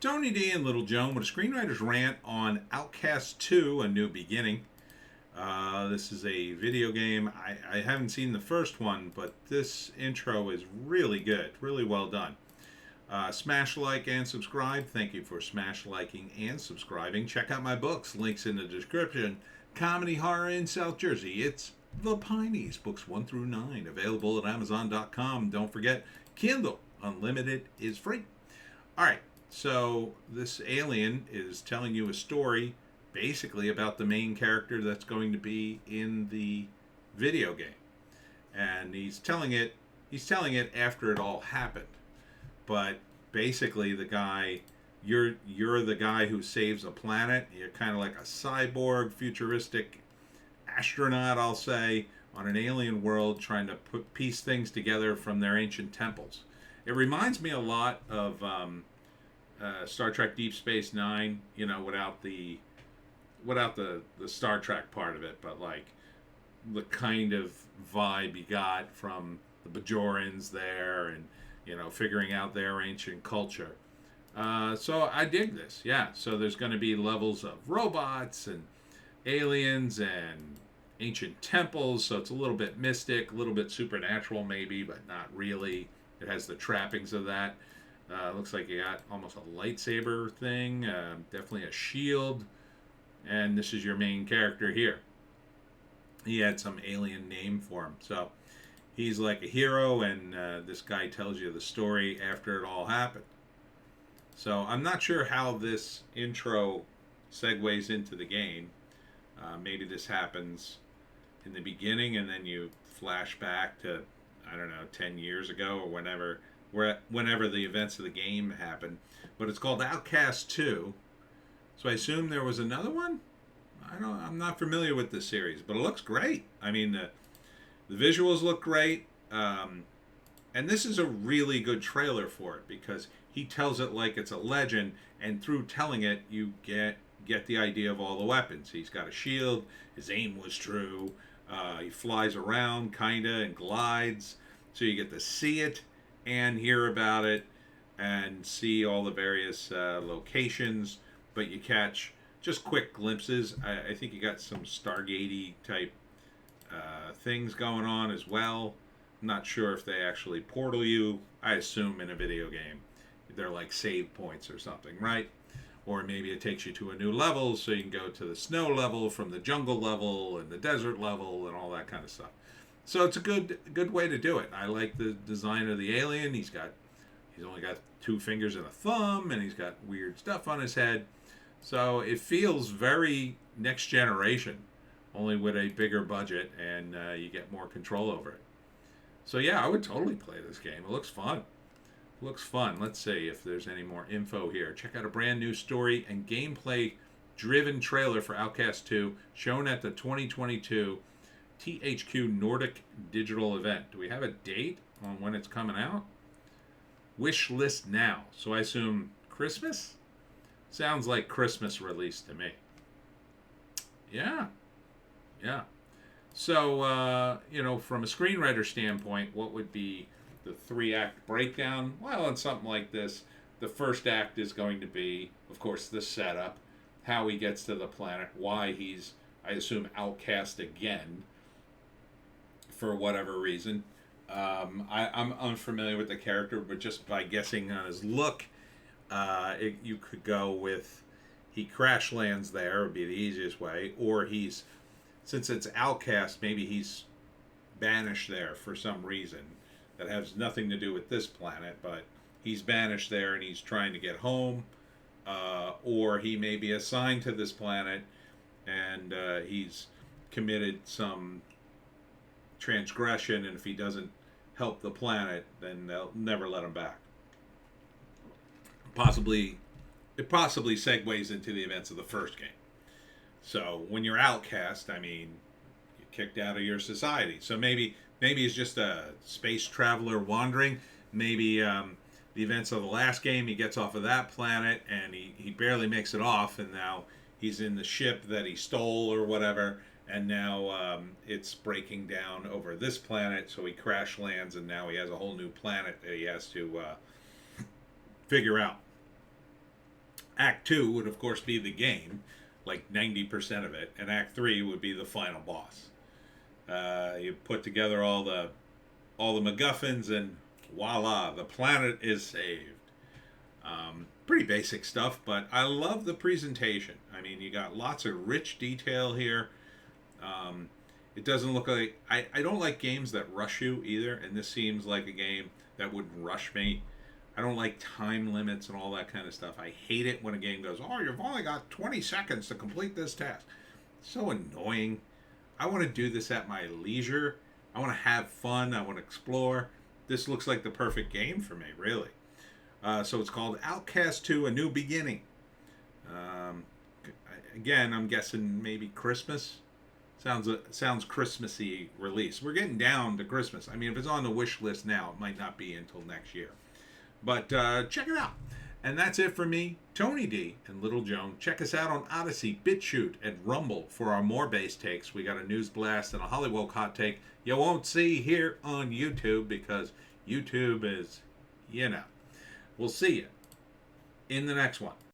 Tony D and Little Joan with a screenwriter's rant on Outcast 2, A New Beginning. This is a video game. I haven't seen the first one, but this intro is really good, really well done. Smash like and subscribe. Thank you for smash liking and subscribing. Check out my books, links in the description. Comedy horror in South Jersey. It's The Pineys, books 1 through 9, available at Amazon.com. Don't forget, Kindle Unlimited is free. All right. So this alien is telling you a story basically about the main character that's going to be in the video game. And he's telling it after it all happened. But basically the guy you're the guy who saves a planet. You're kind of like a cyborg, futuristic astronaut, I'll say, on an alien world trying to piece things together from their ancient temples. It reminds me a lot of Star Trek Deep Space Nine, you know, without the Star Trek part of it, but like the kind of vibe you got from the Bajorans there, and you know, figuring out their ancient culture. So I dig this, yeah. So there's going to be levels of robots and aliens and ancient temples, so it's a little bit mystic, a little bit supernatural maybe, but not really. It has the trappings of that. Looks like you got almost a lightsaber thing, definitely a shield, and this is your main character here. He had some alien name for him, so he's like a hero, and this guy tells you the story after it all happened. So I'm not sure how this intro segues into the game. Maybe this happens in the beginning, and then you flash back to, I don't know, 10 years ago or whenever the events of the game happen. But it's called Outcast 2. So I assume there was another one? I'm not familiar with this series, but it looks great. I mean, the visuals look great. And this is a really good trailer for it because he tells it like it's a legend, and through telling it, you get the idea of all the weapons. He's got a shield, his aim was true, he flies around kinda and glides, so you get to see it and hear about it and see all the various locations, but you catch just quick glimpses. I think you got some Stargate-y type things going on as well. I'm not sure if they actually portal you. I assume in a video game they're like save points or something, right? Or maybe it takes you to a new level, so you can go to the snow level from the jungle level and the desert level and all that kind of stuff. So it's a good way to do it. I like the design of the alien. He's only got 2 fingers and a thumb, and he's got weird stuff on his head. So it feels very next generation, only with a bigger budget, and you get more control over it. So yeah, I would totally play this game. It looks fun. Looks fun. Let's see if there's any more info here. Check out a brand new story and gameplay driven trailer for Outcast 2 shown at the 2022 THQ Nordic Digital event. Do we have a date on when it's coming out? Wish list now. So I assume Christmas? Sounds like Christmas release to me. Yeah. So, from a screenwriter standpoint, what would be the 3-act breakdown? Well, in something like this, the first act is going to be, of course, the setup, how he gets to the planet, why he's, I assume, outcast again for whatever reason. I'm unfamiliar with the character, but just by guessing on his look, you could go with he crash lands there, would be the easiest way, or since it's outcast, maybe he's banished there for some reason that has nothing to do with this planet, but he's banished there and he's trying to get home, or he may be assigned to this planet and he's committed some transgression, and if he doesn't help the planet, then they'll never let him back. It possibly segues into the events of the first game. So when you're outcast, I mean, you're kicked out of your society. So maybe he's just a space traveler wandering. Maybe the events of the last game, he gets off of that planet and he barely makes it off, and now he's in the ship that he stole or whatever, and now it's breaking down over this planet, so he crash lands, and now he has a whole new planet that he has to figure out. Act 2 would, of course, be the game, like 90% of it, and Act 3 would be the final boss. You put together all the MacGuffins, and voila, the planet is saved. Pretty basic stuff, but I love the presentation. I mean, you got lots of rich detail here. It doesn't look like... I don't like games that rush you either, and this seems like a game that wouldn't rush me. I don't like time limits and all that kind of stuff. I hate it when a game goes, oh, you've only got 20 seconds to complete this task. So annoying. I want to do this at my leisure. I want to have fun. I want to explore. This looks like the perfect game for me, really. So it's called Outcast 2, A New Beginning. Again, I'm guessing maybe Christmas. Sounds Christmassy release. We're getting down to Christmas. I mean, if it's on the wish list now, it might not be until next year. But check it out. And that's it for me, Tony D, and Little Joan. Check us out on Odysee, Bitchute, and Rumble for our more bass takes. We got a news blast and a Hollywoke hot take you won't see here on YouTube because YouTube is, We'll see you in the next one.